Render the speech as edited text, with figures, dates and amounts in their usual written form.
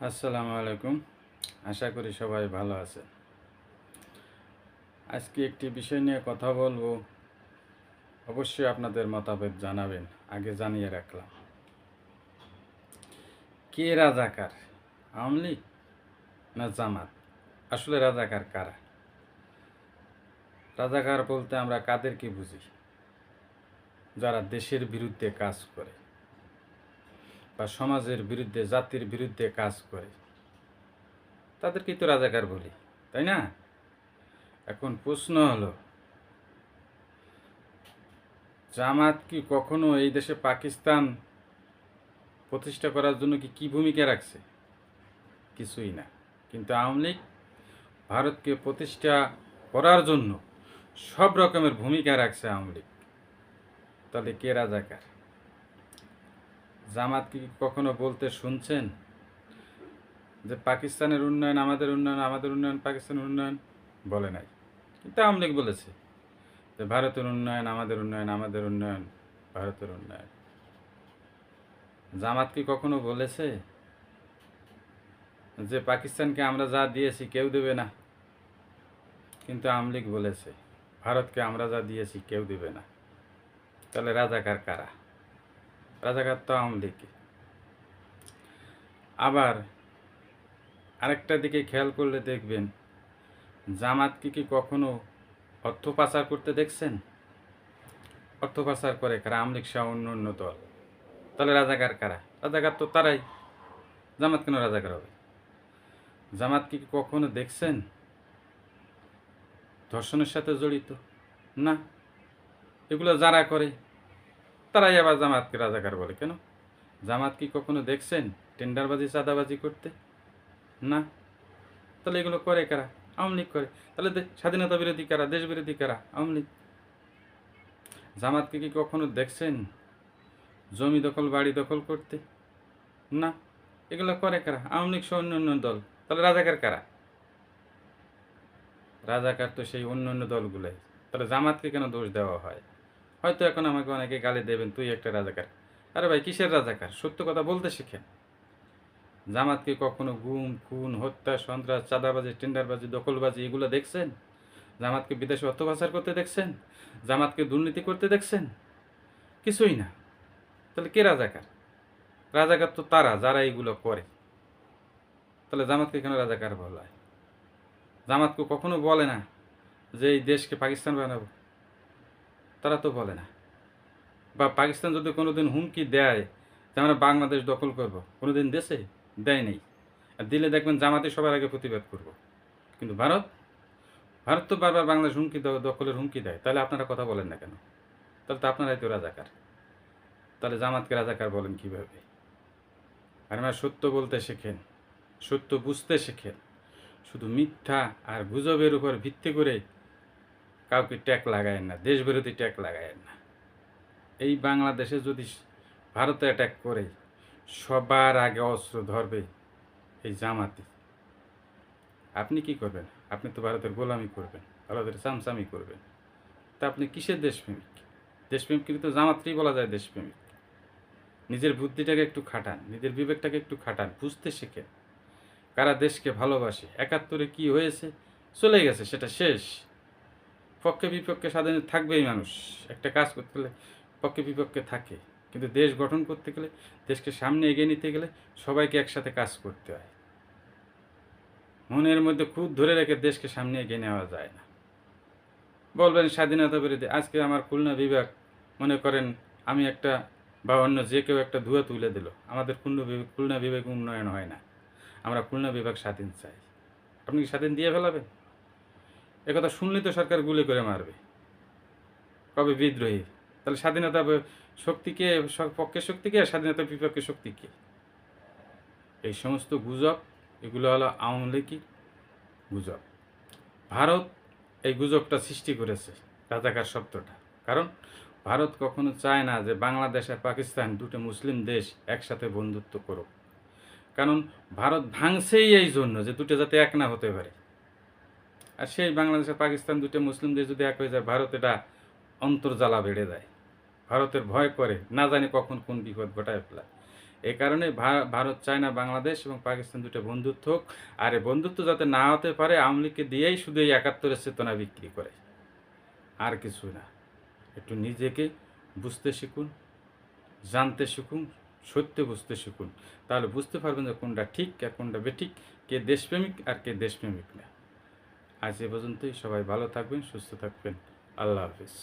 আসসালামু আলাইকুম। আশা করি সবাই ভালো আছে। আজকে একটি বিষয় নিয়ে কথা বলবো। অবশ্যই আপনাদের মতামত জানাবেন। আগে জানিয়ে রাখলাম, কে রাজাকার, আওয়ামী লীগ না জামাত? আসলে রাজাকার কারা? রাজাকার বলতে আমরা কাদেরকে বুঝি? যারা দেশের বিরুদ্ধে কাজ করে বা সমাজের বিরুদ্ধে, জাতির বিরুদ্ধে কাজ করে, তাদেরকেই তো রাজাকার বলি, তাই না? এখন প্রশ্ন হলো, জামাত কি কখনো এই দেশে পাকিস্তান প্রতিষ্ঠা করার জন্য কি ভূমিকা রাখছে? কিছুই না। কিন্তু আওয়ামী লীগ ভারতকে প্রতিষ্ঠা করার জন্য সব রকমের ভূমিকা রাখছে আওয়ামী লীগ। তাহলে কে রাজাকার? জামাত কি কখনো বলতে শুনছেন যে পাকিস্তানের উন্নয়ন আমাদের উন্নয়ন, আমাদের উন্নয়ন পাকিস্তানের উন্নয়ন? বলে নাই। কিন্তু আওয়ামী লীগ বলেছে যে ভারতের উন্নয়ন আমাদের উন্নয়ন, আমাদের উন্নয়ন ভারতের উন্নয়ন। জামাত কি কখনো বলেছে যে পাকিস্তানকে আমরা যা দিয়েছি কেউ দেবে না? কিন্তু আওয়ামী লীগ বলেছে ভারতকে আমরা যা দিয়েছি কেউ দেবে না। তাহলে রাজাকার কারা? রাজাকার তো আওয়ামী লীগ। আবার আরেকটা দিকে খেয়াল করলে দেখবেন, জামাতকে কি কখনো অর্থ পাচার করতে দেখছেন? অর্থ পাচার করে কারা? আওয়ামী লীগ সহ অন্য অন্য দল। তাহলে রাজাকার কারা? রাজাকার তো তারাই। জামাত কেন রাজাকার হবে? জামাতকে কি কখনো দেখছেন ধর্ষণের সাথে জড়িত? না। এগুলো যারা করে তারাই আবার জামাতকে রাজাকার বলে কেন? জামাত কি কখনো দেখছেন টেন্ডারবাজি, চাঁদাবাজি করতে? না। তাহলে এগুলো করে কারা? আওয়ামী লীগ করে। তাহলে স্বাধীনতা বিরোধী কারা, দেশ বিরোধী কারা? আওয়ামী লীগ। জামাতকে কি কখনো দেখছেন জমি দখল, বাড়ি দখল করতে? না। এগুলো করে কারা? আওয়ামী লীগ সহ অন্য দল। তাহলে রাজাকার কারা? রাজাকার তো সেই অন্য অন্য দলগুলাই। তাহলে জামাতকে কেন দোষ দেওয়া হয়? হয়তো এখন আমাকে অনেকে গালি দেবেন, তুই একটা রাজাকার। আরে ভাই, কিসের রাজাকার? সত্য কথা বলতে শিখেন। জামাতকে কখনো গুম, খুন, হত্যা, সন্ত্রাস, চাঁদাবাজি, টেন্ডারবাজি, দখলবাজি এগুলো দেখছেন? জামাতকে বিদেশে অর্থ পাচার করতে দেখছেন? জামাতকে দুর্নীতি করতে দেখছেন? কিছুই না। তাহলে কে রাজাকার? রাজাকার তো তারা যারা এইগুলো করে। তাহলে জামাতকে কেন রাজাকার বলা হয়? জামাতকে কখনো বলে না যে এই দেশকে পাকিস্তান বানাবো, তারা তো বলে না। বা পাকিস্তান যদি কোনোদিন হুমকি দেয় যে আমরা বাংলাদেশ দখল করব, কোনোদিন দেশে দেয় নেই। আর দিলে দেখবেন জামাতে সবার আগে প্রতিবাদ করব। কিন্তু ভারত ভারত তো বারবার বাংলাদেশ হুমকি দখলের হুমকি দেয়। তাহলে আপনারা কথা বলেন না কেন? তাহলে তো আপনারাই তো রাজাকার। তাহলে জামাতকে রাজাকার বলেন কিভাবে? আর আমরা সত্য বলতে শেখেন, সত্য বুঝতে শেখেন। শুধু মিথ্যা আর গুজবের উপর ভিত্তি করে কাউকে ট্যাগ লাগায়েন না, দেশবিরোধী ট্যাগ লাগায়েন না। এই বাংলাদেশে যদি ভারতে অ্যাটাক করে সবার আগে অস্ত্র ধরবে এই জামাতি। আপনি কি করবেন? আপনি তো ভারতের গোলামি করবেন, ভারতের চামচামি করবেন। তা আপনি কিসের দেশপ্রেমিক? দেশপ্রেমিক কিন্তু জামাতকেই বলা যায় দেশপ্রেমিক। নিজের বুদ্ধিটাকে একটু খাটান, নিজের বিবেকটাকে একটু খাটান, বুঝতে শেখেন কারা দেশকে ভালোবাসে। ৭১-এ কি হয়েছে চলে গেছে, সেটা শেষ। পক্ষে বিপক্ষে স্বাধীন থাকবেই মানুষ। একটা কাজ করতে গেলে পক্ষে বিপক্ষে থাকে, কিন্তু দেশ গঠন করতে গেলে, দেশকে সামনে এগিয়ে নিতে গেলে সবাইকে একসাথে কাজ করতে হয়। মনের মধ্যে খুঁত ধরে রেখে দেশকে সামনে এগিয়ে নেওয়া যায় না। বলবেন স্বাধীনতা বিরোধী। আজকে আমার খুলনা বিভাগ, মনে করেন আমি একটা বা অন্য যে কেউ একটা ধুয়া তুলে দিল, আমাদের খুলনা বিভাগ উন্নয়ন হয় না। আমরা খুলনা বিভাগ স্বাধীন চাই। আপনি কি স্বাধীন দিয়ে ফেলাবেন? একথা শুনলেই তো সরকার গুলি করে মারবে, কবে বিদ্রোহী। তাহলে স্বাধীনতা শক্তিকে, পক্ষের শক্তিকে আর স্বাধীনতার বিপক্ষের শক্তিকে? এই সমস্ত গুজব, এগুলো হলো আওয়ামী লীগই গুজব। ভারত এই গুজবটা সৃষ্টি করেছে, রাজাকার শব্দটা। কারণ ভারত কখনো চায় না যে বাংলাদেশ আর পাকিস্তান দুটো মুসলিম দেশ একসাথে বন্ধুত্ব করুক। কারণ ভারত ভাঙছেই এই জন্য যে দুটো যাতে এক না হতে পারে। আর সেই বাংলাদেশ আর পাকিস্তান দুটো মুসলিম দেশ যদি এক হয়ে যায়, ভারত এটা অন্তর্জ্বালা বেড়ে যায়। ভারতের ভয় করে, না জানি কখন কোন বিপদ ঘটায় ফেলায়। এই কারণে ভারত চায় না বাংলাদেশ এবং পাকিস্তান দুটো বন্ধুত্ব হোক। আর এই বন্ধুত্ব যাতে না হতে পারে আওয়ামী লীগকে দিয়েই শুধু এই ৭১-এর চেতনা বিক্রি করে, আর কিছু না। একটু নিজেকে বুঝতে শিখুন, জানতে শিখুন, সত্য বুঝতে শিখুন। তাহলে বুঝতে পারবেন যে কোনটা ঠিক আর কোনটা বেঠিক, কে দেশপ্রেমিক আর কে দেশপ্রেমিক না। আজ এ পর্যন্তই। সবাই ভালো থাকবেন, সুস্থ থাকবেন। আল্লাহ হাফিজ।